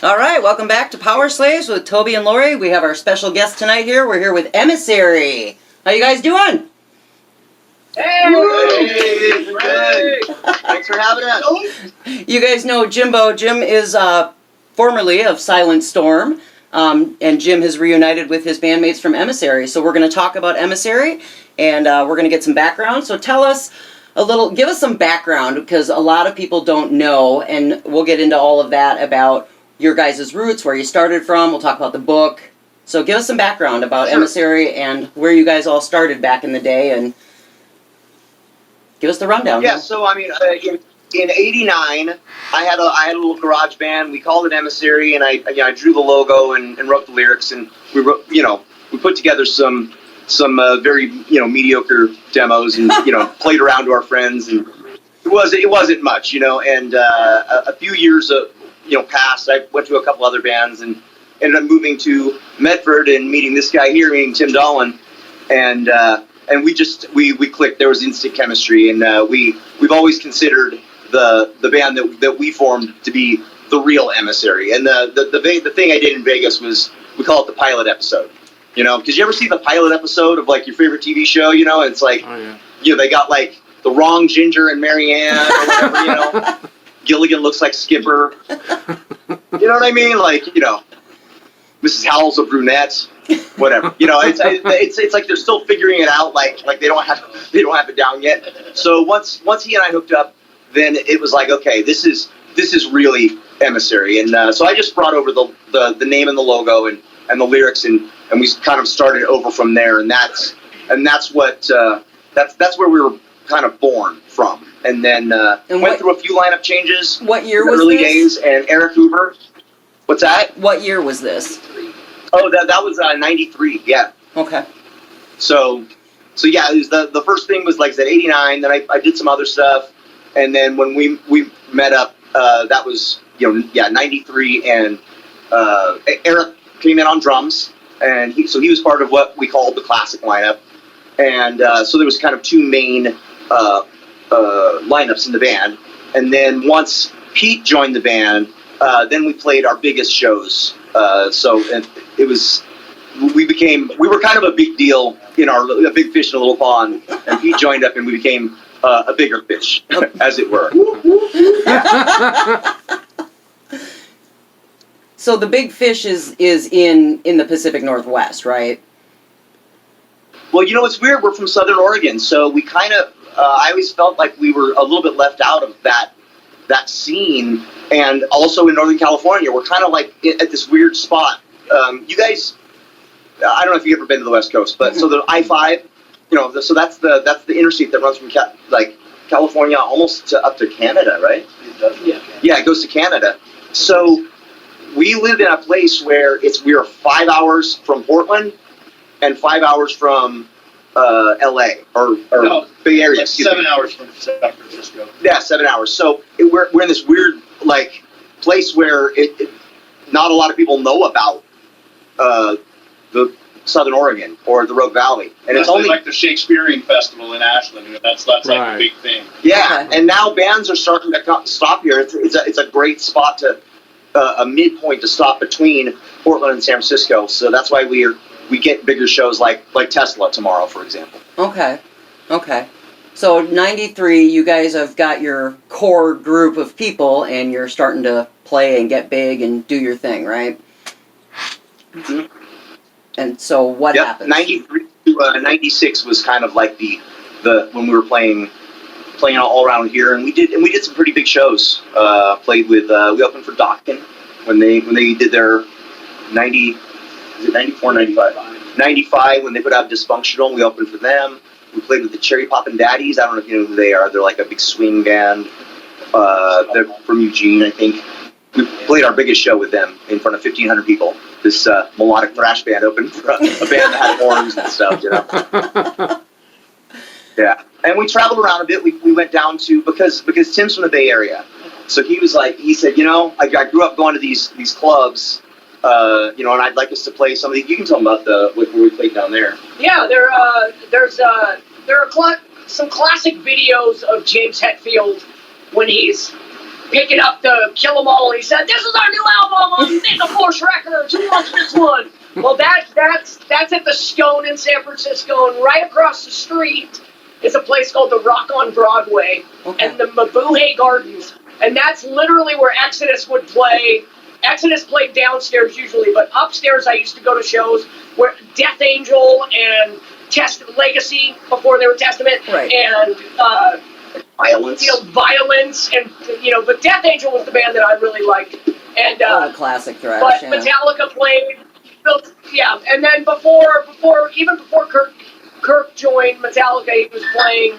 All right, welcome back to Power Slaves with Toby and Lori. We have our special guest tonight here. We're here with Emissary. How you guys doing? Hey, good. Thanks for having us. You guys know Jimbo. Jim is formerly of Silent Storm, and Jim has reunited with his bandmates from Emissary. So we're going to talk about Emissary, and we're going to get some background. So tell us give us some background, because a lot of people don't know, and we'll get into all of that about your guys' roots, where you started from. We'll talk about the book. So give us some background about Emissary and where you guys all started back in the day, and give us the rundown. Yeah, so I mean, in '89, I had a little garage band. We called it Emissary, and I drew the logo and wrote the lyrics, and we put together some very mediocre demos, and played around to our friends, and it wasn't much, and a few years passed. I went to a couple other bands and ended up moving to Medford and meeting this guy here, meeting Tim Dolan, and we clicked. There was instant chemistry, and we've always considered the band that we formed to be the real Emissary. And the thing I did in Vegas was, we call it the pilot episode. Because you ever see the pilot episode of like your favorite TV show? And it's like, they got like the wrong Ginger and Marianne or whatever. Gilligan looks like Skipper. You know what I mean? Like, Mrs. Howell's a brunette. Whatever. It's like they're still figuring it out. Like they don't have it down yet. So once he and I hooked up, then it was like, okay, this is really Emissary. And so I just brought over the name and the logo and the lyrics, and we kind of started over from there. And that's where we were kind of born from. And then went through a few lineup changes. What year in the was early this? days, and Eric Hoover. What's that? What year was this? Oh, that was '93. Yeah. Okay. So yeah, it was the first thing was, like I said, '89. Then I did some other stuff, and then when we met up, that was '93, and Eric came in on drums, and he was part of what we called the classic lineup, and so there was kind of two main lineups in the band, and then once Pete joined the band, then we played our biggest shows. And it was, we were kind of a big deal a big fish in a little pond, and Pete joined up, and we became a bigger fish, as it were. So the big fish is in the Pacific Northwest, right? Well, it's weird. We're from Southern Oregon, so we kind of, I always felt like we were a little bit left out of that scene. And also in Northern California, we're kind of like at this weird spot. You guys, I don't know if you've ever been to the West Coast, but so the I-5, so that's the interstate that runs from California almost up to Canada, right? Yeah, it goes to Canada. So we live in a place where we are 5 hours from Portland and 5 hours from LA or Bay Area. Like 7 hours from San Francisco. Yeah, 7 hours. So we're in this weird place where not a lot of people know about the Southern Oregon or the Rogue Valley, and it's only like the Shakespearean Festival in Ashland. That's like a big thing. Yeah, and now bands are starting to stop here. It's a great spot to a midpoint to stop between Portland and San Francisco. So that's why we get bigger shows like Tesla tomorrow, for example. Okay. So '93, you guys have got your core group of people, and you're starting to play and get big and do your thing, right? Mm-hmm. And so what happened? '93 to '96 was kind of like the when we were playing all around here, and we did some pretty big shows. Played with we opened for Dokken when they did their 94, 95? 95 when they put out Dysfunctional. We opened for them. We played with the Cherry Poppin' Daddies. I don't know if you know who they are. They're like a big swing band. They're from Eugene, I think. We played our biggest show with them in front of 1,500 people. This melodic thrash band opened for a band that had horns and stuff, Yeah, and we traveled around a bit. We went down to, because Tim's from the Bay Area, so he said, I grew up going to these clubs, and I'd like us to play some of these. You can tell them about where we played down there. Yeah, there are some classic videos of James Hetfield when he's picking up the Kill 'Em All. He said, "This is our new album on Mega Force Records. Who wants this one?" Well, that's at the Scone in San Francisco, and right across the street is a place called the Rock on Broadway and the Mabuhay Gardens, and that's literally where Exodus would play. Exodus played downstairs usually, but upstairs I used to go to shows where Death Angel and Legacy before they were Testament, and Violence. Violence, and but Death Angel was the band that I really liked, and the classic thrash. but Metallica played. Yeah, and then before Kirk joined Metallica, he was playing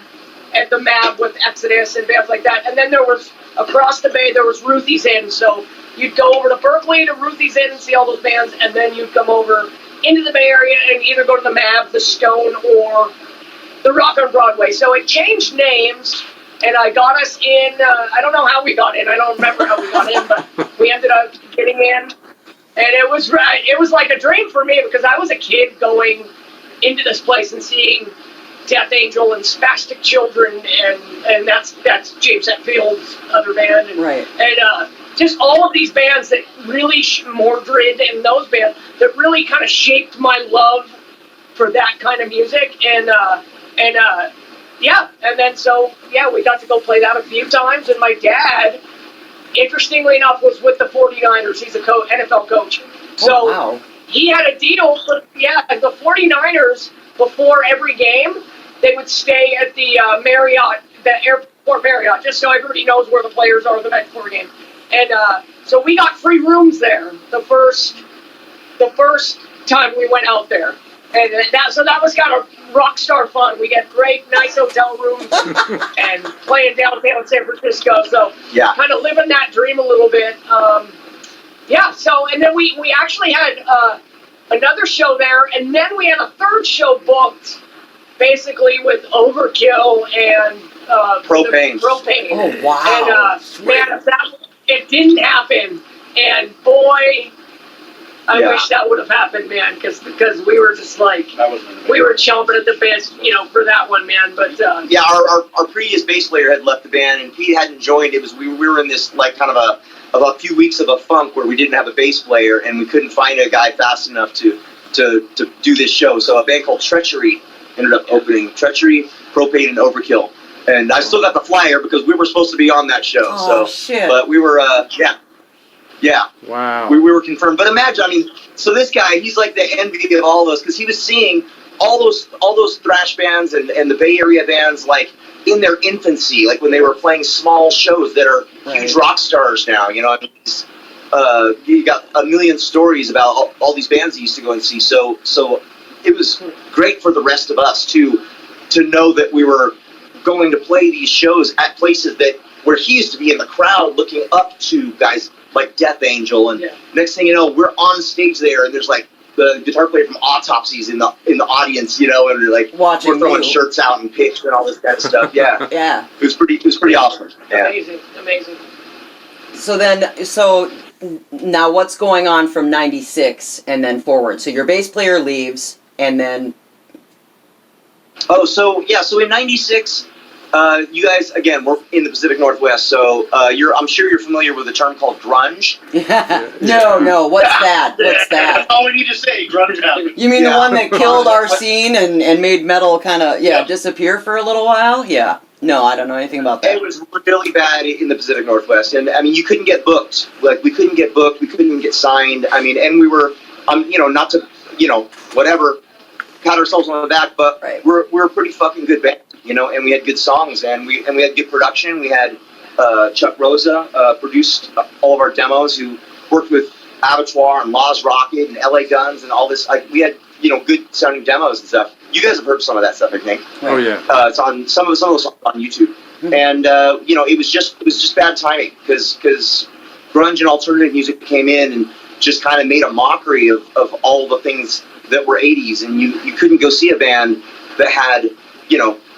at the MAB with Exodus and bands like that. And then there was, across the bay, there was Ruthie's Inn. So you'd go over to Berkeley to Ruthie's Inn and see all those bands, and then you'd come over into the Bay Area and either go to the MAB, the Stone, or the Rock on Broadway. So it changed names, and I got us in. I don't know how we got in. I don't remember how we got in, but we ended up getting in. And it was like a dream for me because I was a kid going into this place and seeing Death Angel and Spastic Children, and that's James Hetfield's other band, and just all of these bands that really Mordred and those bands that really kind of shaped my love for that kind of music, and then we got to go play that a few times, and my dad, interestingly enough, was with the 49ers. He's a NFL coach. So he had a deal with, the 49ers, before every game, they would stay at the Marriott, the airport Marriott, just so everybody knows where the players are the night before the game. And so we got free rooms there the first time we went out there. And that was kind of rock star fun. We get great, nice hotel rooms and playing downtown San Francisco. So kind of living that dream a little bit. So, and then we actually had another show there, and then we had a third show booked, basically with Overkill and Propane. Oh, wow. And man, it didn't happen. And boy, I wish that would have happened, man, because we were just like, we were chomping at the bit, for that one, man. But our previous bass player had left the band, and Pete hadn't joined. It was we were in this like kind of a few weeks of a funk where we didn't have a bass player, and we couldn't find a guy fast enough to do this show. So a band called Treachery ended up opening. Treachery, Propane, and Overkill. And I still got the flyer because we were supposed to be on that show. Oh, shit. But we were, Yeah. Wow. We were confirmed. But imagine, so this guy, he's like the envy of all those, because he was seeing all those thrash bands and the Bay Area bands, like, in their infancy, like when they were playing small shows that are huge rock stars now, you got a million stories about all these bands he used to go and see. So it was great for the rest of us, to know that we were going to play these shows at places where he used to be in the crowd looking up to guys like Death Angel, and next thing you know, we're on stage there, and there's like the guitar player from Autopsies in the audience, and we're like watching we're throwing shirts out and picks and all this kind of stuff. Yeah, yeah, it was pretty awesome. Yeah. Amazing. So now what's going on from '96 and then forward? So your bass player leaves, and then so in '96. You guys, again, we're in the Pacific Northwest, so I'm sure you're familiar with a term called grunge. No, what's that? What's that? That's all we need to say, grunge happened. You mean the one that killed our scene and made metal kind of, disappear for a little while? Yeah. No, I don't know anything about that. It was really bad in the Pacific Northwest, and you couldn't get booked. Like, we couldn't get booked, we couldn't even get signed. And we were, not to, whatever, pat ourselves on the back, but we're a pretty fucking good band. And we had good songs, and we had good production. We had Chuck Rosa produced all of our demos, who worked with Abattoir and Law's Rocket and LA Guns and all this. We had good sounding demos and stuff. You guys have heard some of that stuff, I think. Oh yeah. It's on some of those songs on YouTube, and it was just bad timing because grunge and alternative music came in and just kind of made a mockery of all the things that were 80s, and you couldn't go see a band that had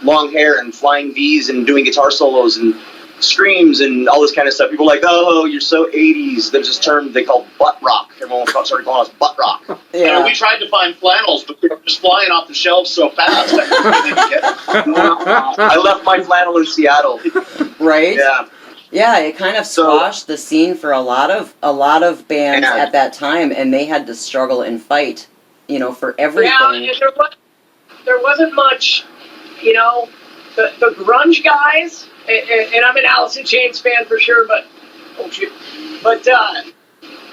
long hair and flying V's and doing guitar solos and screams and all this kind of stuff. People were like, oh, you're so 80s. There's this term they call butt rock. Everyone started calling us butt rock. Yeah. We tried to find flannels, but they were just flying off the shelves so fast. I left my flannel in Seattle. Right? Yeah. Yeah, it kind of squashed the scene for a lot of bands at that time, and they had to struggle and fight, for everything. Yeah, and there wasn't much, the grunge guys, and I'm an Alice in Chains fan for sure, but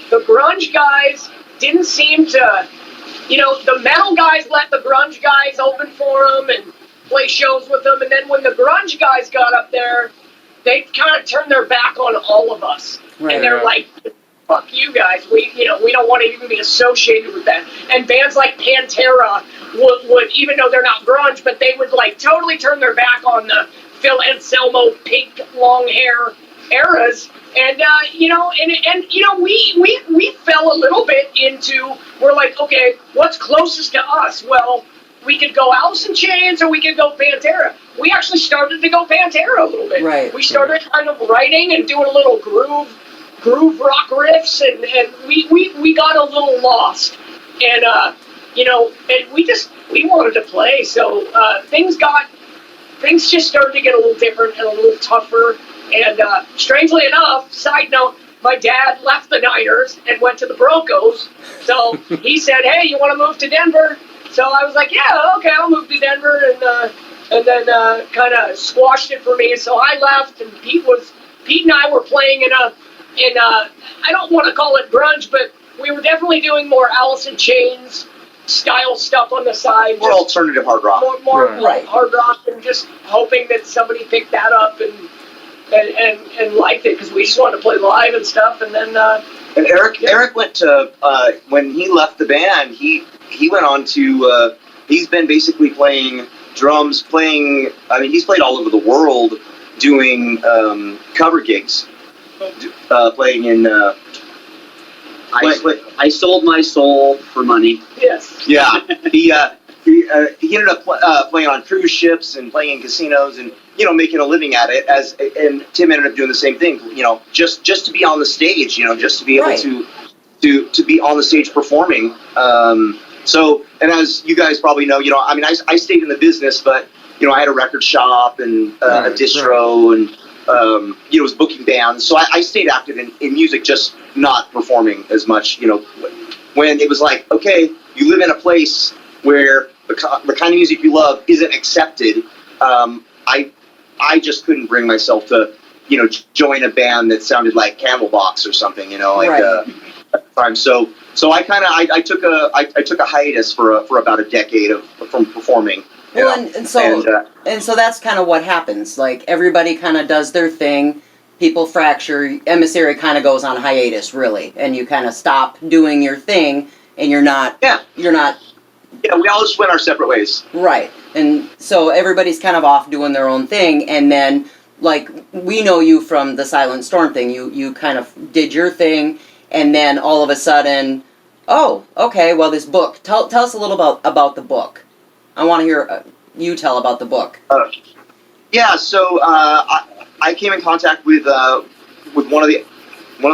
the grunge guys didn't seem to, the metal guys let the grunge guys open for them and play shows with them, and then when the grunge guys got up there, they kind of turned their back on all of us, right, and they're like, "Fuck you guys, we don't want to even be associated with that." And bands like Pantera would, even though they're not grunge, but they would like totally turn their back on the Phil Anselmo pink long hair eras, and we fell a little bit into, we're like, okay, what's closest to us? Well, we could go Alice in Chains or we could go Pantera. We actually started to go Pantera a little bit. Right. We started kind of writing and doing a little groove rock riffs, and we got a little lost, and and we wanted to play, so things just started to get a little different and a little tougher, and strangely enough, side note, my dad left the Niners and went to the Broncos, so he said, "Hey, you want to move to Denver?" So I was like, "Yeah, okay, I'll move to Denver," and then kind of squashed it for me, so I left, and Pete and I were playing in I don't want to call it grunge, but we were definitely doing more Alice in Chains style stuff on the side. More alternative hard rock. More hard rock, and just hoping that somebody picked that up and liked it, because we just wanted to play live and stuff. And then and Eric went to when he left the band, he went on to he's been basically playing drums, he's played all over the world doing cover gigs. Playing in. I sold my soul for money. Yes. Yeah, he ended up playing on cruise ships and playing in casinos and making a living at it. And Tim ended up doing the same thing. Just to be on the stage. Just to be able to be on the stage performing. So, and as you guys probably know, I stayed in the business, but I had a record shop and a distro and. Was booking bands, so I stayed active in music, just not performing as much. When it was like, okay, you live in a place where the kind of music you love isn't accepted, I just couldn't bring myself to, join a band that sounded like Candlebox or something, at the time. So I kind of I took a hiatus for about a decade from performing. Well, and so that's kind of what happens. Like, everybody kind of does their thing. People fracture. Emissary kind of goes on hiatus, really, and you kind of stop doing your thing, and you're not. Yeah, we all just went our separate ways. Right, and so everybody's kind of off doing their own thing, and then, like, we know you from the Silent Storm thing. You kind of did your thing, and then all of a sudden, oh, okay, well, this book. Tell us a little about the book. I want to hear you tell about the book. So I came in contact with one of the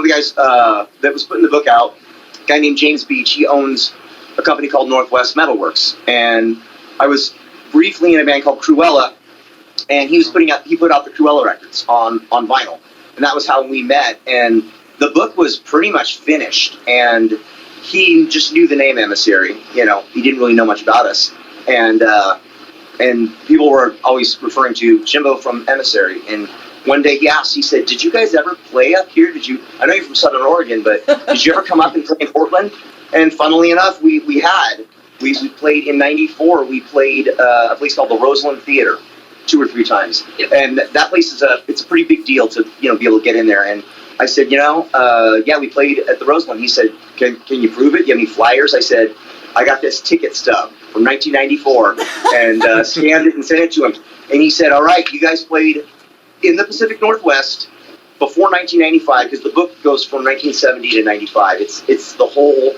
guys that was putting the book out. A guy named James Beach. He owns a company called Northwest Metalworks, and I was briefly in a band called Cruella, and he put out the Cruella records on vinyl, and that was how we met. And the book was pretty much finished, and he just knew the name Emissary. He didn't really know much about us. And people were always referring to Jimbo from Emissary. And one day he said, "Did you guys ever play up here? I know you're from Southern Oregon, but did you ever come up and play in Portland?" And funnily enough, we played in '94. We played a place called the Roseland Theater 2 or 3 times. And that place it's a pretty big deal to, be able to get in there. And I said, we played at the Roseland. He said, can you prove it? Do you have any flyers? I said, I got this ticket stub from 1994 and scanned it and sent it to him. And he said, all right, you guys played in the Pacific Northwest before 1995, because the book goes from 1970 to 95. It's the whole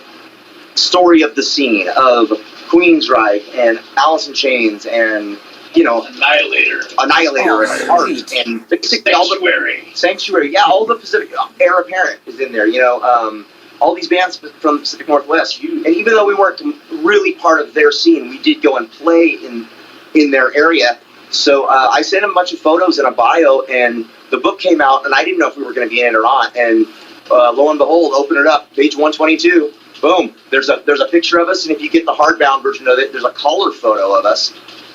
story of the scene of Queensryche and Alice in Chains and, Annihilator and Heart and basically Sanctuary. Yeah, all the Pacific Heir Apparent is in there. All these bands from the Pacific Northwest. And even though we weren't really part of their scene, we did go and play in their area. So I sent him a bunch of photos and a bio, and the book came out, and I didn't know if we were going to be in it or not. And lo and behold, open it up, page 122. Boom! There's a picture of us, and if you get the hardbound version of it, there's a color photo of us,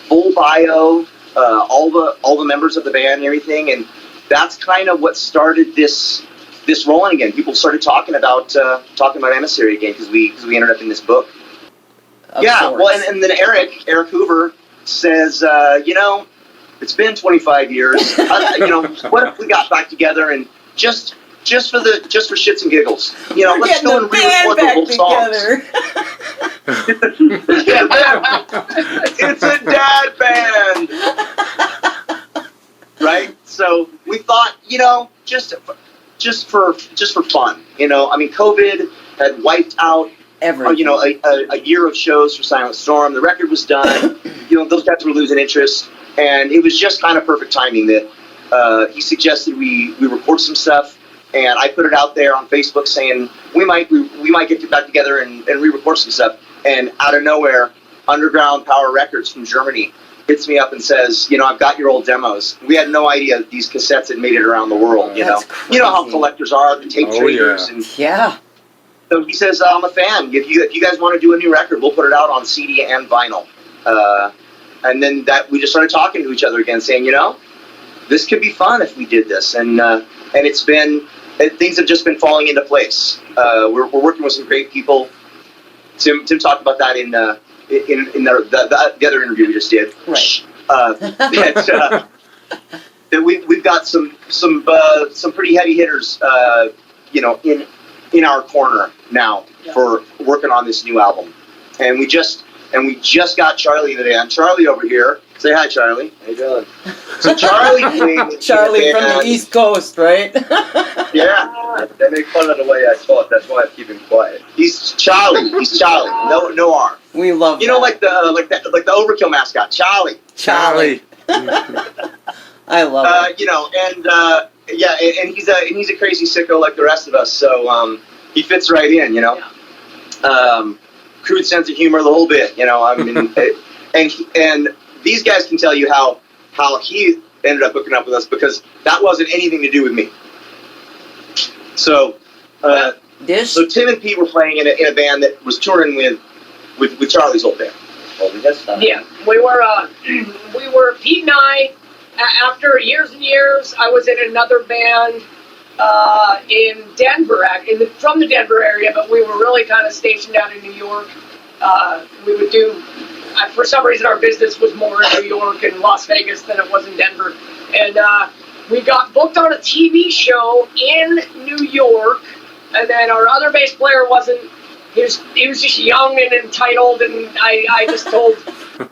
full bio, all the members of the band and everything, and that's kind of what started this rolling again. People started talking about Emissary again because we ended up in this book. Well, and then Eric Hoover says, it's been 25 years. What if we got back together and just for shits and giggles, let's go and re-record the whole songs. It's a dad band, right? So we thought, just for fun, COVID had wiped out everything. A year of shows for Silent Storm. The record was done. Those guys were losing interest, and it was just kind of perfect timing that he suggested we record some stuff, and I put it out there on Facebook saying we might get back together and re-record some stuff. And out of nowhere, Underground Power Records from Germany hits me up and says, I've got your old demos. We had no idea that these cassettes had made it around the world. You know how collectors are, the tape traders, yeah. So he says, I'm a fan. If you guys want to do a new record, we'll put it out on CD and vinyl. And then we just started talking to each other again, saying, this could be fun if we did this. And things have just been falling into place. We're working with some great people. Tim talked about that in the other interview we just did. Right. That we've got some pretty heavy hitters, in our corner now for working on this new album. And we just got Charlie today. And Charlie over here. Say hi, Charlie. How you doing? So Charlie came. Charlie from the East Coast, right? Yeah. They make fun of the way I talk. That's why I keep him quiet. He's Charlie. No R. We love that. Like the Overkill mascot, Charlie. I love it. And he's a crazy sicko like the rest of us. So he fits right in. Crude sense of humor, the whole bit. And these guys can tell you how he ended up hooking up with us, because that wasn't anything to do with me. So Tim and Pete were playing in a band that was touring with Charlie's old band. Yeah, we were Pete and I. After years and years, I was in another band in Denver, from the Denver area, but we were really kind of stationed out in New York. We would do, for some reason, our business was more in New York and Las Vegas than it was in Denver. And we got booked on a TV show in New York, and then our other bass player he was just young and entitled, and I just told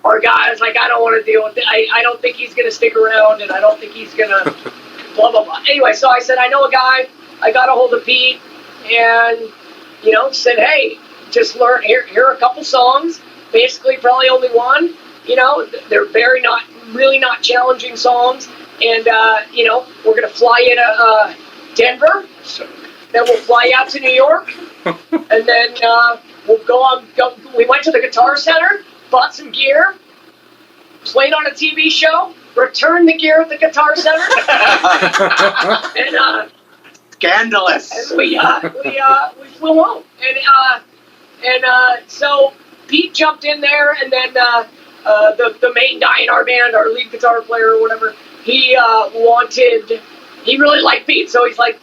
our guys, I don't want to deal with it. I don't think he's going to stick around, and I don't think he's going to blah, blah, blah. Anyway, so I said, I know a guy. I got a hold of Pete and, said, hey, just learn, here are a couple songs, basically probably only one. They're really not challenging songs. And, we're going to fly into Denver. Then we'll fly out to New York. And then we'll go. We went to the Guitar Center, bought some gear, played on a TV show, returned the gear at the Guitar Center, and scandalous. And we flew home, and so Pete jumped in there, and then the main guy in our band, our lead guitar player or whatever, he really liked Pete, so he's like,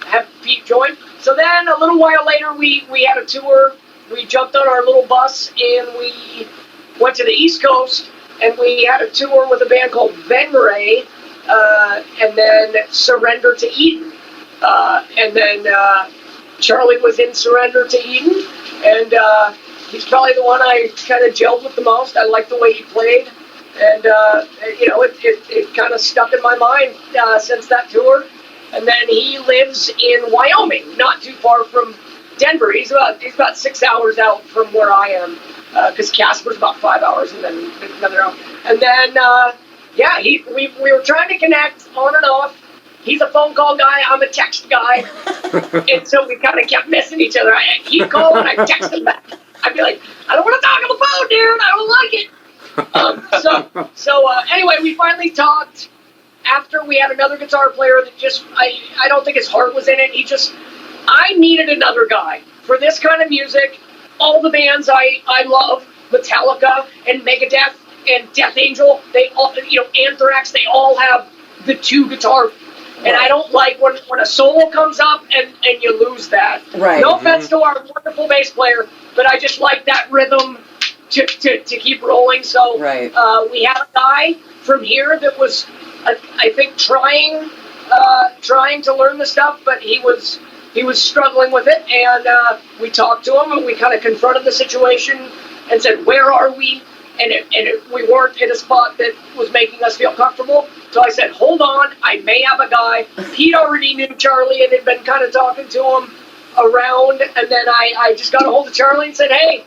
have Pete join. So then a little while later, we had a tour. We jumped on our little bus and we went to the East Coast, and we had a tour with a band called Venray, and then Surrender to Eden. And then Charlie was in Surrender to Eden, and he's probably the one I kind of gelled with the most. I liked the way he played, and it kind of stuck in my mind since that tour. And then he lives in Wyoming, not too far from Denver. He's about 6 hours out from where I am, because Casper's about 5 hours, and then another hour. And then we were trying to connect on and off. He's a phone call guy. I'm a text guy, and so we kind of kept missing each other. He'd call and I'd text him back. I'd be like, I don't want to talk on the phone, dude. I don't like it. Anyway, we finally talked after we had another guitar player that just, I don't think his heart was in it. I needed another guy for this kind of music. All the bands I love, Metallica and Megadeth and Death Angel, they all, Anthrax, they all have the two guitar. And I don't like when a solo comes up and you lose that. Right. No offense to our wonderful bass player, but I just like that rhythm to keep rolling. So we had a guy from here that was, I think, trying to learn the stuff, but he was struggling with it. And we talked to him and we kind of confronted the situation and said, where are we? And we weren't in a spot that was making us feel comfortable. So I said, hold on, I may have a guy. He'd already knew Charlie and had been kind of talking to him around. And then I just got a hold of Charlie and said, hey,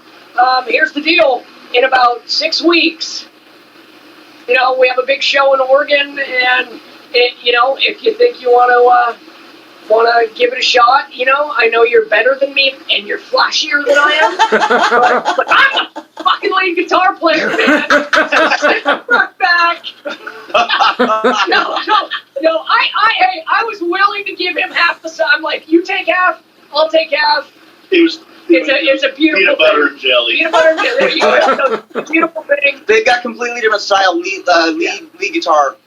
here's the deal. In about 6 weeks, we have a big show in Oregon. And, if you think you want to give it a shot, I know you're better than me and you're flashier than I am. but I'm a fucking lead guitar player, man. Fuck back. No. I was willing to give him half the sum. I'm like, you take half, I'll take half. It's a beautiful peanut butter and jelly. Peanut butter and jelly. There you go. It's a beautiful thing. They've got completely different style lead guitar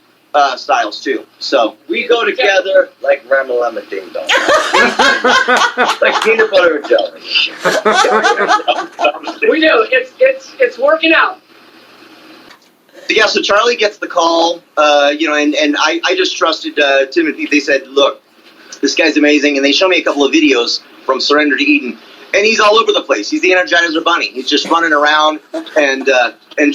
styles too. So we go together like Ramalama Ding Dong. Like peanut butter and jelly. We do. It's working out. So Charlie gets the call, and I just trusted Tim and Pete. They said, look, this guy's amazing. And they show me a couple of videos from Surrender to Eden. And he's all over the place. He's the Energizer Bunny. He's just running around and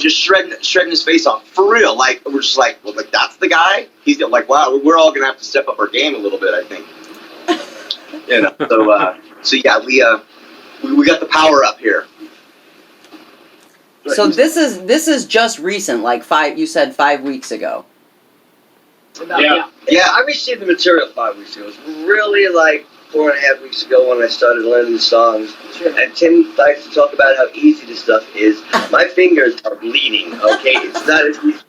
just shredding his face off. For real. Like, we're just like, well, like, that's the guy? He's like, wow, we're all going to have to step up our game a little bit, I think. So yeah, we got the power up here. So this is just recent, like you said 5 weeks ago. Yeah, I received the material 5 weeks ago. It was really like 4.5 weeks ago when I started learning the songs. Sure. And Tim likes to talk about how easy this stuff is. My fingers are bleeding, okay? It's not as easy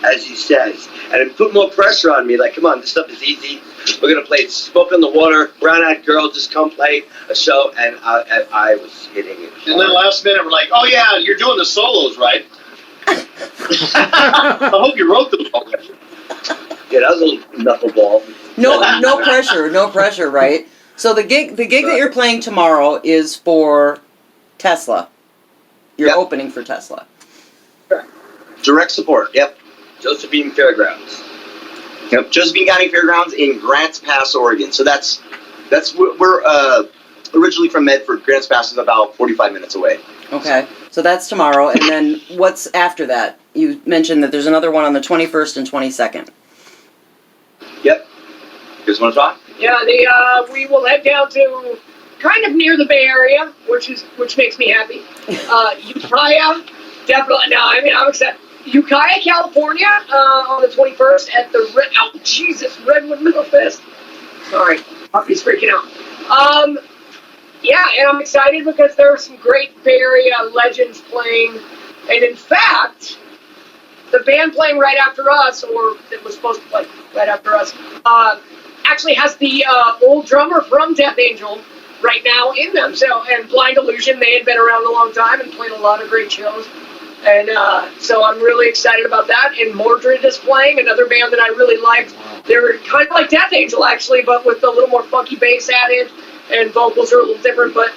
as he says. And it put more pressure on me, like, come on, this stuff is easy. We're going to play Smoke on the Water, Brown Eyed Girl, just come play a show. And I was hitting it hard. And then last minute, we're like, oh yeah, you're doing the solos, right? I hope you wrote them already. Yeah, that was a little knuckleball. No pressure, right? So the gig that you're playing tomorrow is for Tesla. You're opening for Tesla. Direct support. Yep. Josephine Fairgrounds. Yep. Josephine County Fairgrounds in Grants Pass, Oregon. So that's we're originally from Medford. Grants Pass is about 45 minutes away. Okay. So that's tomorrow, and then what's after that? You mentioned that there's another one on the 21st and 22nd. Yep. You guys want to talk? Yeah, we will head down to kind of near the Bay Area, which makes me happy. Ukiah, definitely. No, I mean, I'm excited. Ukiah, California, on the 21st at the Redwood Middle Fest. Sorry, puppy's freaking out. Yeah, and I'm excited because there are some great Bay Area legends playing, and in fact, the band playing right after us, or that was supposed to play right after us, actually has the old drummer from Death Angel right now in them. So, and Blind Illusion, they had been around a long time and played a lot of great shows. And so I'm really excited about that. And Mordred is playing, another band that I really liked. They were kind of like Death Angel, actually, but with a little more funky bass added, and vocals are a little different. But,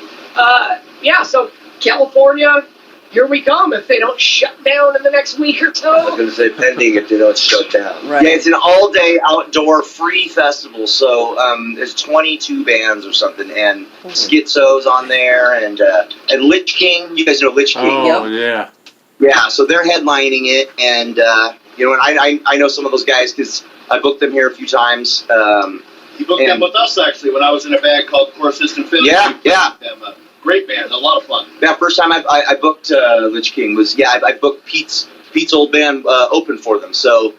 yeah, so California, here we come if they don't shut down in the next week or so. I was going to say pending if they don't shut down. Right. Yeah, it's an all-day outdoor free festival. So there's 22 bands or something, and Schizo's on there, and Lich King. You guys know Lich King? Oh, yeah. Yeah, so they're headlining it, and and I know some of those guys because I booked them here a few times. You booked them with us actually when I was in a band called Core System Philly. Yeah. Great band, a lot of fun. Yeah, first time I booked Lich King was I booked Pete's old band open for them. So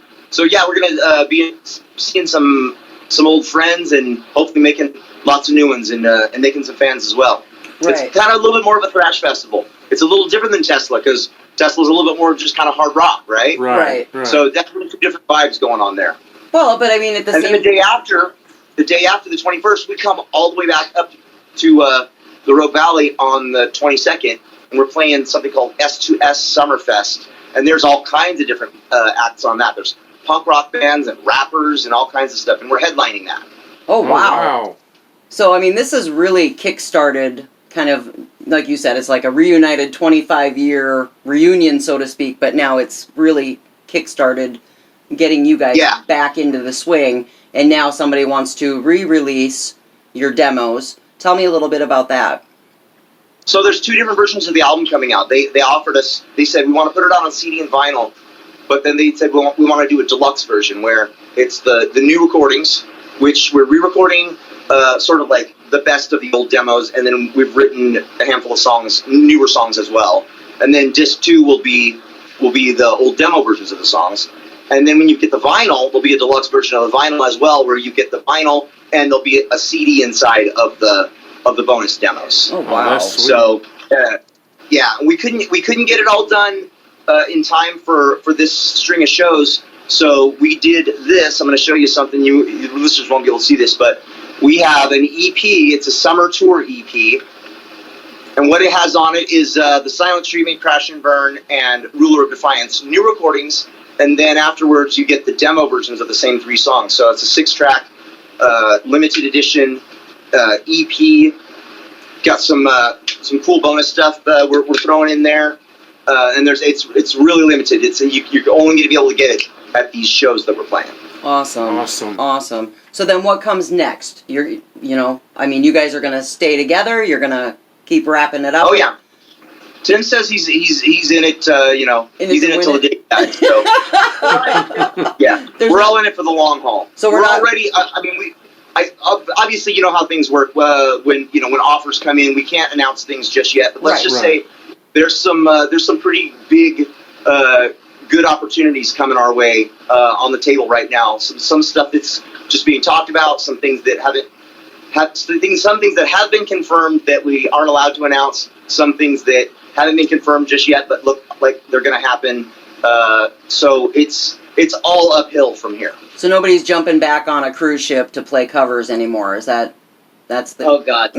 yeah, we're gonna be seeing some old friends and hopefully making lots of new ones and making some fans as well. Right. It's kind of a little bit more of a thrash festival. It's a little different than Tesla because Tesla's a little bit more just kind of hard rock, right? Right. So definitely two different vibes going on there. Well, but I mean, at the and same. then the day after the 21st, we come all the way back up to the Rogue Valley on the 22nd, and we're playing something called S2S Summerfest, and there's all kinds of different acts on that. There's punk rock bands and rappers and all kinds of stuff, and we're headlining that. Oh, wow. So, I mean, this is really kick-started, kind of, like you said, it's like a reunited 25-year reunion, so to speak, but now it's really kick-started getting you guys back into the swing, and now somebody wants to re-release your demos. Tell me a little bit about that. So there's two different versions of the album coming out. They offered us, they said, we want to put it out on CD and vinyl, but then they said, we want to do a deluxe version where it's the new recordings, which we're re-recording sort of like the best of the old demos, and then we've written a handful of songs, newer songs as well. And then disc 2 will be the old demo versions of the songs. And then when you get the vinyl, there'll be a deluxe version of the vinyl as well, where you get the vinyl and there'll be a CD inside of the bonus demos. Oh wow! So we couldn't get it all done in time for this string of shows. So we did this. I'm going to show you something. You listeners won't be able to see this, but we have an EP. It's a summer tour EP. And what it has on it is The Silent Streaming, Crash and Burn, and Ruler of Defiance, new recordings. And then afterwards, you get the demo versions of the same 3 songs. So it's a 6-track, limited edition EP. Got some cool bonus stuff we're throwing in there. And it's really limited. You're only going to be able to get it at these shows that we're playing. Awesome. So then what comes next? You guys are going to stay together? You're going to keep wrapping it up? Oh, yeah. Tim says he's in it, he's in it till the day dies. So, yeah, we're all in it for the long haul. So we're not already. Obviously, you know how things work. When offers come in, we can't announce things just yet. But let's just say there's some pretty big, good opportunities coming our way on the table right now. Some stuff that's just being talked about. Some things that some things that have been confirmed that we aren't allowed to announce. Some things that haven't been confirmed just yet, but look like they're going to happen. So it's all uphill from here. So nobody's jumping back on a cruise ship to play covers anymore. That's the... Oh, God.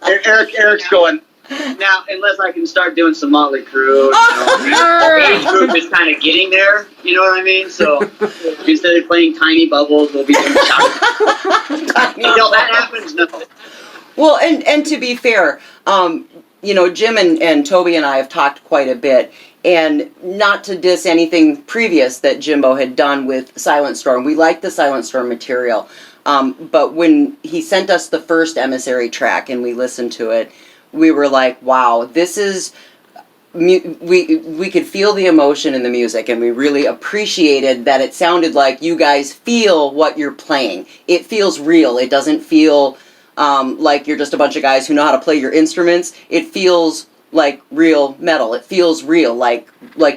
Eric's going, now, unless I can start doing some Motley Crue, age group is kind of getting there, you know what I mean? So instead of playing Tiny Bubbles, we'll be doing Until that happens, no. Well, and to be fair, Jim and Toby and I have talked quite a bit, and not to diss anything previous that Jimbo had done with Silent Storm. We like the Silent Storm material, but when he sent us the first Emissary track and we listened to it, we were like, wow, this is... We could feel the emotion in the music, and we really appreciated that it sounded like you guys feel what you're playing. It feels real. It doesn't feel... like you're just a bunch of guys who know how to play your instruments. It feels like real metal. It feels real, like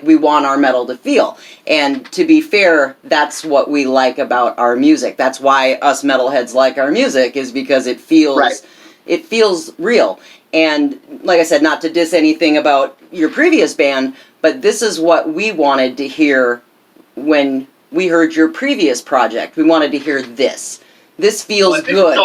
we want our metal to feel. And to be fair, that's what we like about our music. That's why us metalheads like our music, is because it feels real. And like I said, not to diss anything about your previous band, but this is what we wanted to hear when we heard your previous project. We wanted to hear this. This feels good.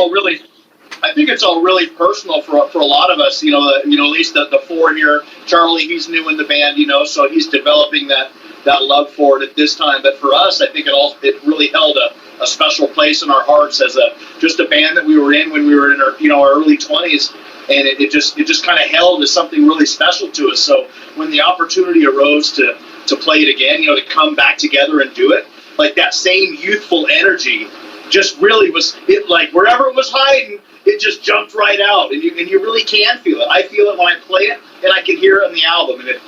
I think it's all really personal for a lot of us. At least the 4 here. Charlie, he's new in the band, so he's developing that love for it at this time. But for us, I think it really held a special place in our hearts as just a band that we were in when we were in our early 20s, and it just kind of held as something really special to us. So when the opportunity arose to play it again, to come back together and do it, like that same youthful energy just really was it, like wherever it was hiding, it just jumped right out, and you really can feel it. I feel it when I play it, and I can hear it on the album, and it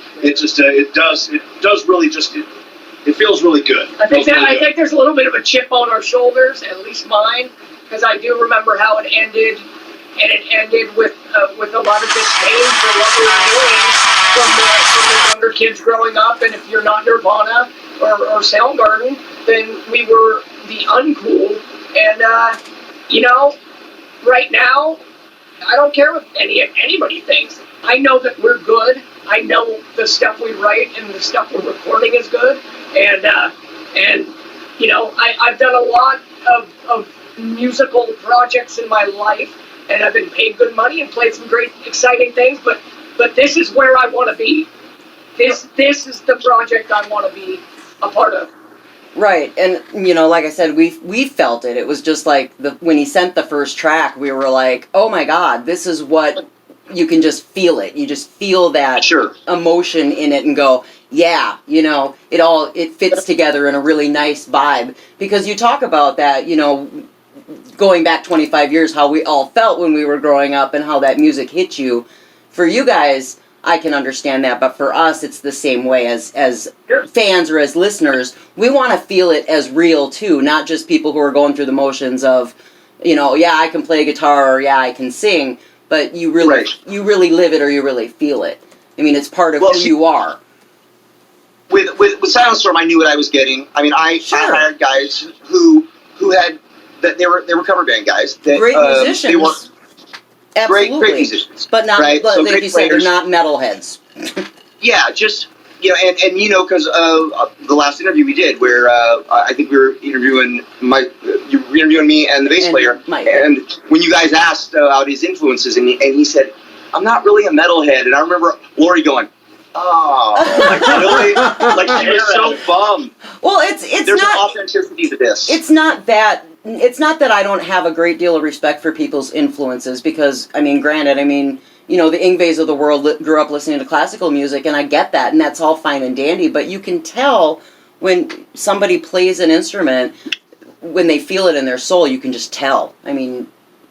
does really just it feels really good. I think there's a little bit of a chip on our shoulders, at least mine, because I do remember how it ended, and it ended with a lot of disdain for what we were doing from the younger kids growing up. And if you're not Nirvana or Soundgarden, then we were the uncool. And right now, I don't care what anybody thinks. I know that we're good. I know the stuff we write and the stuff we're recording is good. And you know, I've done a lot of musical projects in my life, and I've been paid good money and played some great, exciting things. But this is where I want to be. This is the project I want to be a part of. Right, and you know, like I said, we felt it. It was just like when he sent the first track, we were like, "Oh my God, this is what." You can just feel it. You just feel that emotion in it and go, yeah, you know, it fits together in a really nice vibe. Because you talk about that, you know, going back 25 years, how we all felt when we were growing up and how that music hit you. For you guys, I can understand that, but for us, it's the same way as fans or as listeners. We want to feel it as real too, not just people who are going through the motions of, you know, yeah, I can play guitar or yeah, I can sing. But you really live it or you really feel it. I mean, it's part of who you are. With Silent Storm, I knew what I was getting. I mean, I hired guys who had that they were cover band guys. That, great musicians. They were absolutely great musicians, but not right? But so like you said, they're not metalheads. Yeah, just you know, and you know, because the last interview we did, where I think we were interviewing you were interviewing me and the bass player, Mike. And when you guys asked about his influences, and he said, "I'm not really a metalhead," and I remember Lori going, "Oh, like really?" Like she was so bummed. Well, it's there's not an authenticity to this. It's not that I don't have a great deal of respect for people's influences because I mean, granted, you know, the Yngwies of the world grew up listening to classical music, and I get that, and that's all fine and dandy, but you can tell when somebody plays an instrument, when they feel it in their soul, you can just tell. I mean,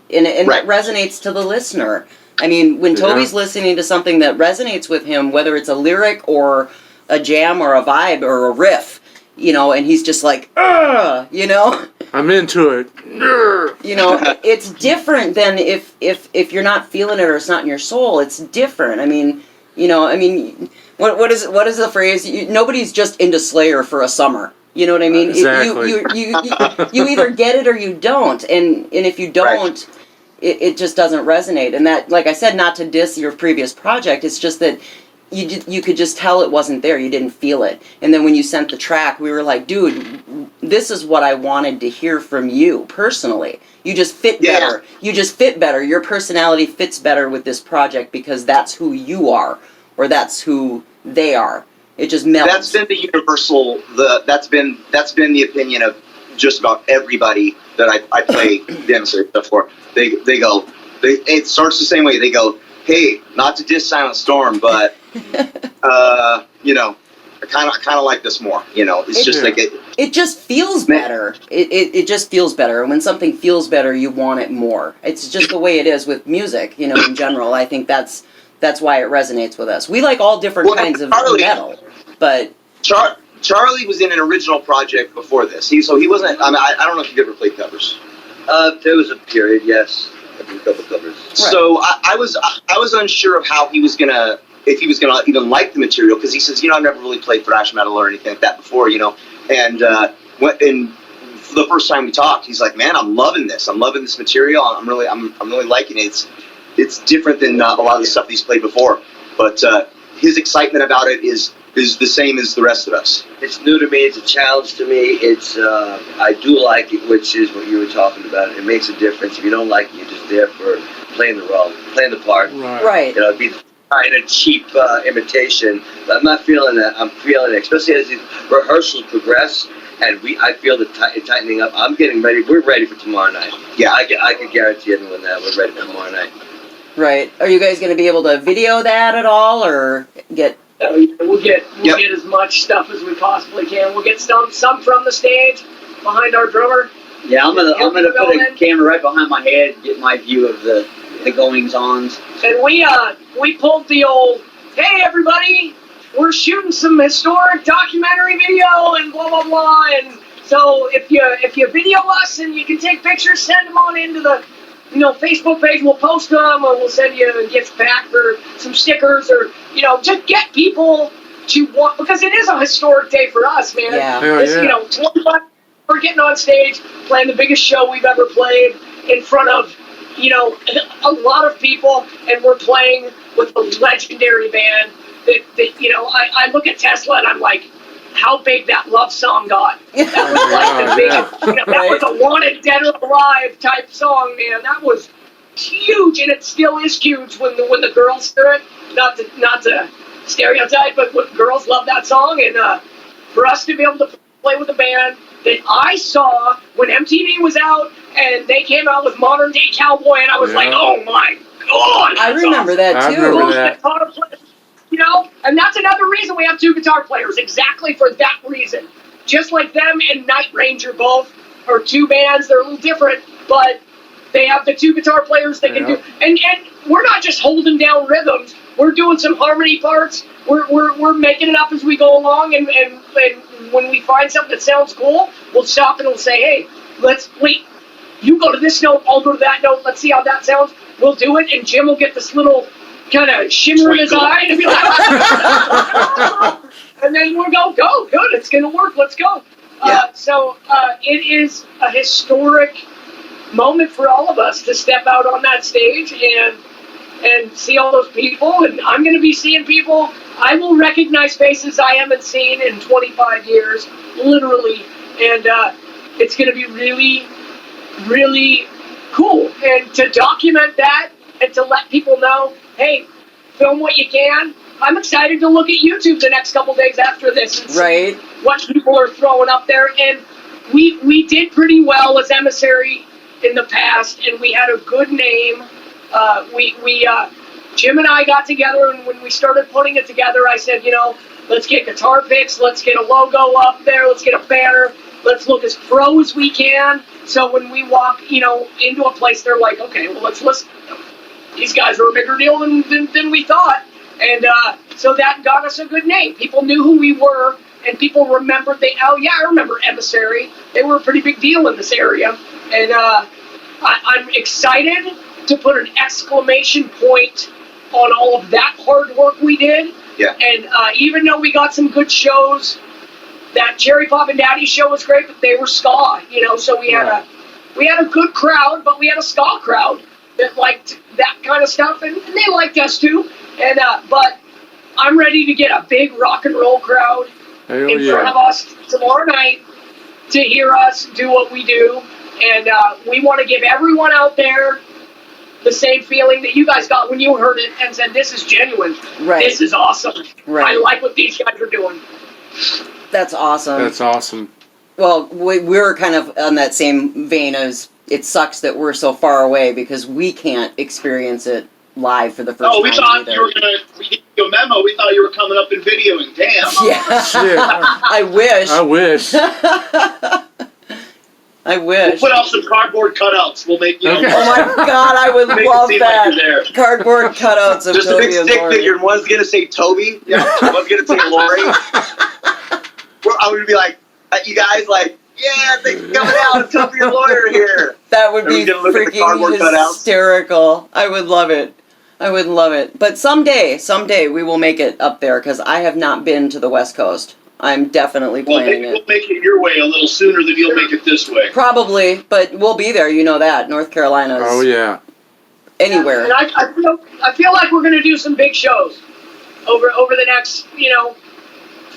and that resonates to the listener. I mean, when Toby's listening to something that resonates with him, whether it's a lyric or a jam or a vibe or a riff, you know, and he's just like, you know? I'm into it. You know, it's different than if you're not feeling it or it's not in your soul. It's different. I mean, you know, what is the phrase? Nobody's just into Slayer for a summer. You know what I mean? Exactly. You either get it or you don't, and if you don't, it just doesn't resonate. And that, like I said, not to diss your previous project, it's just that you could just tell it wasn't there. You didn't feel it. And then when you sent the track, we were like, dude, this is what I wanted to hear from you personally. You just fit better. You just fit better. Your personality fits better with this project because that's who you are, or that's who they are. It just melts. That's been the universal. That's been the opinion of just about everybody that I play the Emissary stuff for. They go. It starts the same way. They go, hey, not to diss Silent Storm, but you know, I kind of like this more. You know, it's just like it. It just feels better. It just feels better. And when something feels better, you want it more. It's just the way it is with music. You know, in general, I think that's why it resonates with us. We like all different kinds of metal, but Charlie was in an original project before this. He wasn't. I mean, I don't know if you've ever played covers. There was a period, yes. I did a couple covers. Right. So I was unsure of how if he was gonna even like the material, because he says, you know, I've never really played thrash metal or anything like that before, you know. And for the first time we talked, he's like, man, I'm loving this. I'm loving this material. I'm really liking it. It's different than a lot of the stuff he's played before, but his excitement about it is the same as the rest of us. It's new to me. It's a challenge to me. It's I do like it, which is what you were talking about. It makes a difference. If you don't like it, you're just there for playing the role, playing the part. Right. You know, be trying a cheap imitation. But I'm not feeling that. I'm feeling it, especially as the rehearsals progress. And I feel the tightening up. I'm getting ready. We're ready for tomorrow night. Yeah, I can guarantee everyone that we're ready for tomorrow night. Right. Are you guys going to be able to video that at all, or get? We'll get as much stuff as we possibly can. We'll get some from the stage behind our drummer. Yeah, I'm gonna put a camera right behind my head, get my view of the goings-ons. And we pulled the old, hey everybody, we're shooting some historic documentary video and blah blah blah. And so if you video us and you can take pictures, send them on into the Facebook page. We'll post them and we'll send you gifts back for some stickers, or just get people to want, because it is a historic day for us, man. Yeah. 25, we're getting on stage playing the biggest show we've ever played in front of you know, a lot of people, and we're playing with a legendary band that you know, I look at Tesla and I'm like, how big that love song got. That was like the big, you know, that was a Wanted Dead or Alive type song, man. That was huge, and it still is huge when the girls hear it. Not to stereotype, but when girls love that song, and for us to be able to play with a band that I saw when MTV was out and they came out with Modern Day Cowboy, and I was like, oh my God. I remember that too. I remember that. You know, and that's another reason we have 2 guitar players, exactly for that reason. Just like them and Night Ranger both are 2 bands, they're a little different, but they have the 2 guitar players they can do. And we're not just holding down rhythms, we're doing some harmony parts, we're making it up as we go along, and when we find something that sounds cool, we'll stop and we'll say, hey, wait, you go to this note, I'll go to that note, let's see how that sounds. We'll do it, and Jim will get this little kind of shimmer in his eye and be like, and then we'll go, good, it's going to work, let's go. So it is a historic moment for all of us to step out on that stage and see all those people, and I'm going to be seeing people. I will recognize faces I haven't seen in 25 years, literally, and it's going to be really, really cool. And to document that and to let people know, hey, film what you can. I'm excited to look at YouTube the next couple days after this and see what people are throwing up there. And we did pretty well as Emissary in the past, and we had a good name. Jim and I got together, and when we started putting it together, I said, you know, let's get guitar picks, let's get a logo up there, let's get a banner, let's look as pro as we can. So when we walk, you know, into a place, they're like, okay, well, let's listen. These guys are a bigger deal than we thought. And so that got us a good name. People knew who we were, and people remembered, I remember Emissary. They were a pretty big deal in this area. And I'm excited to put an exclamation point on all of that hard work we did. Yeah. And even though we got some good shows, that Cherry Pop and Daddy show was great, but they were ska, you know, so we had a good crowd, but we had a ska crowd that liked that kind of stuff, and they liked us too. And but I'm ready to get a big rock and roll crowd in front of us tomorrow night to hear us do what we do. And we want to give everyone out there the same feeling that you guys got when you heard it and said, this is genuine. Right. This is awesome. Right. I like what these guys are doing. That's awesome. That's awesome. Well, we're kind of on that same vein as it sucks that we're so far away because we can't experience it live for the first time. Oh, we thought either. you were going to, we gave you a memo, we thought you were coming up and videoing. Damn. Yeah. Shit. I wish. I wish. I wish. We'll put out some cardboard cutouts. We'll make, you know. Okay. Oh my God, I would love that. Like you're there. Cardboard cutouts of Just a Toby big and stick Lori. figure, and one's gonna say Toby, one's gonna say Lori. I'm gonna be like, you guys, like, yeah, thanks for coming out. Toby and Lori are here. That would be freaking hysterical. I would love it. I would love it. But someday we will make it up there because I have not been to the West Coast. I'm definitely planning We'll make it your way a little sooner than you'll make it this way. Probably, but we'll be there. You know that. North Carolina's. Oh, yeah. Anywhere. And I feel like we're going to do some big shows over the next,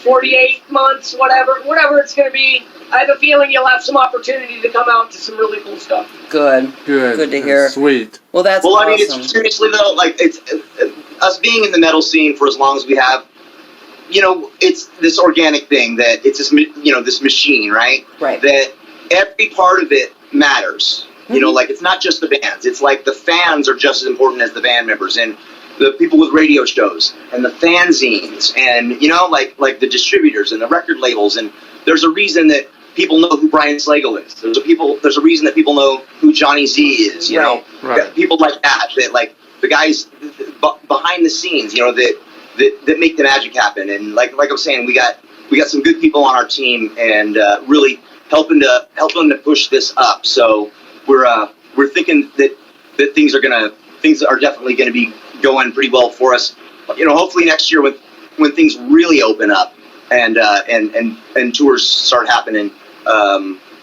48 months, whatever it's going to be. I have a feeling you'll have some opportunity to come out to some really cool stuff. Good to hear. Sweet. Well, that's well. awesome. I mean, it's seriously though, like it's us being in the metal scene for as long as we have. It's this organic thing that it's this, this machine, right? Right. That every part of it matters. Mm-hmm. Like it's not just the bands. It's like the fans are just as important as the band members and the people with radio shows and the fanzines and, like the distributors and the record labels. And there's a reason that people know who Brian Slagle is. There's a reason that people know who Johnny Z is, you know? Right. People like that like the guys behind the scenes, that make the magic happen. And like I was saying, we got some good people on our team and really helping to push this up. So we're thinking that things are definitely gonna be going pretty well for us. Hopefully next year when things really open up and tours start happening,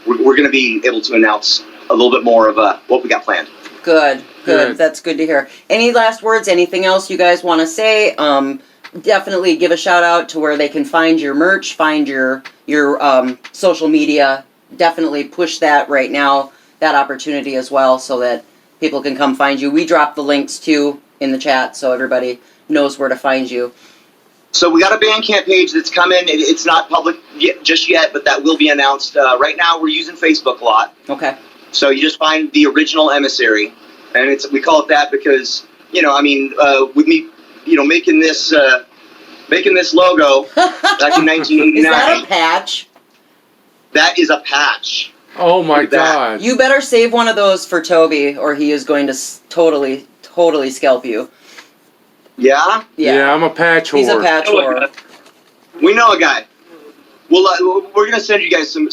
we're gonna be able to announce a little bit more of what we got planned. Good. That's good to hear. Any last words? Anything else you guys want to say? Definitely give a shout out to where they can find your merch, find your social media. Definitely push that right now, that opportunity as well, so that people can come find you. We drop the links too in the chat, so everybody knows where to find you. So we got a Bandcamp page that's coming. It's not public just yet, but that will be announced. Right now, we're using Facebook a lot. Okay. So you just find the original Emissary, and we call it that because with me, making this logo back in 1989. Is that a patch? That is a patch. Oh my God! You better save one of those for Toby, or he is going to totally scalp you. Yeah? Yeah, I'm a patch whore. He's a patch whore. We know a guy. Well, we're gonna send you guys some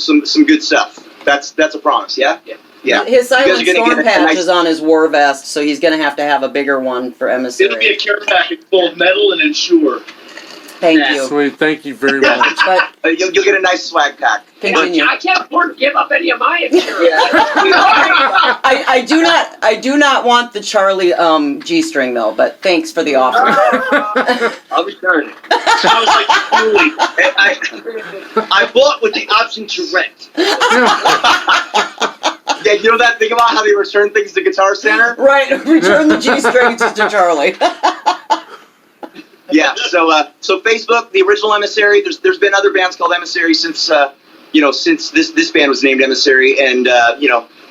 good stuff. That's a promise. Yeah. Yeah. His Silent Storm get patch is on his war vest, so he's gonna have to have a bigger one for Emissary. It'll be a care package full of metal and Ensure. Thank you. Sweet, thank you very much. But you'll get a nice swag pack. Continue. I can't afford to give up any of my insurance. I do not want the Charlie G-string though, but thanks for the offer. I'll return it. I was like, I bought with the option to rent. Yeah, you know that thing about how they return things to Guitar Center? Right, return the G-string to Charlie. Yeah, so Facebook, the original Emissary. There's been other bands called Emissary since this band was named Emissary, and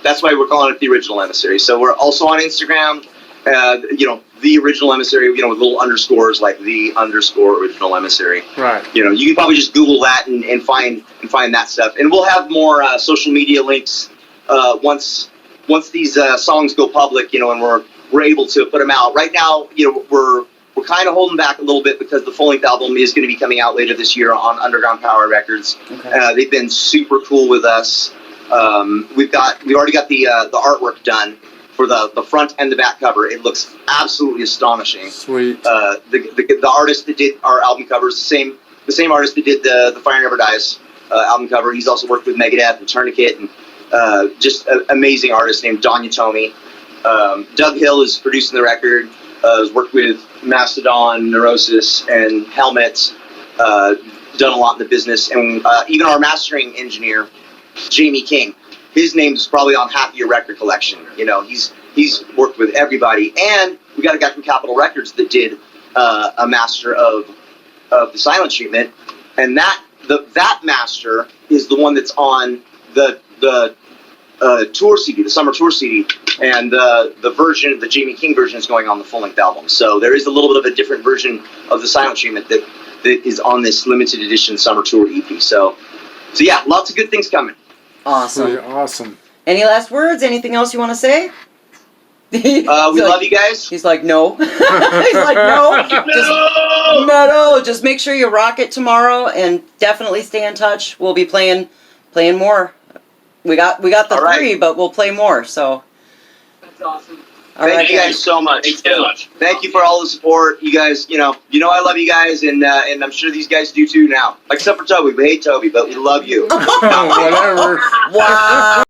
that's why we're calling it the original Emissary. So we're also on Instagram, the original Emissary, with little underscores like the _original Emissary. Right. You can probably just Google that and find that stuff, and we'll have more social media links once these songs go public, and we're able to put them out. Right now, we're kind of holding back a little bit because the full-length album is going to be coming out later this year on Underground Power Records. Okay. They've been super cool with us. We already got the artwork done for the front and the back cover. It looks absolutely astonishing. Sweet. The artist that did our album covers, the same artist that did the Fire Never Dies album cover. He's also worked with Megadeth and Tourniquet, and just an amazing artist named Don Yatomi. Doug Hill is producing the record. Has worked with Mastodon, Neurosis, and Helmet. Done a lot in the business, and even our mastering engineer, Jamie King. His name is probably on half of your record collection. He's worked with everybody, and we got a guy from Capitol Records that did a master of the silent treatment, and that master is the one that's on the tour CD, the summer tour CD, and the Jamie King version is going on the full-length album. So there is a little bit of a different version of the silent treatment that is on this limited edition summer tour EP. So yeah, lots of good things coming. Awesome. Sweet, awesome. Any last words? Anything else you want to say? We love you guys. He's like, no. He's like, no. No. Just make sure you rock it tomorrow, and definitely stay in touch. We'll be playing more. We got the 3, but we'll play more. So. That's awesome. Thank you guys so much. Thanks so much. Thank you for all the support. You guys, I love you guys, and I'm sure these guys do too now. Except for Toby. We hate Toby, but we love you. Whatever. Wow.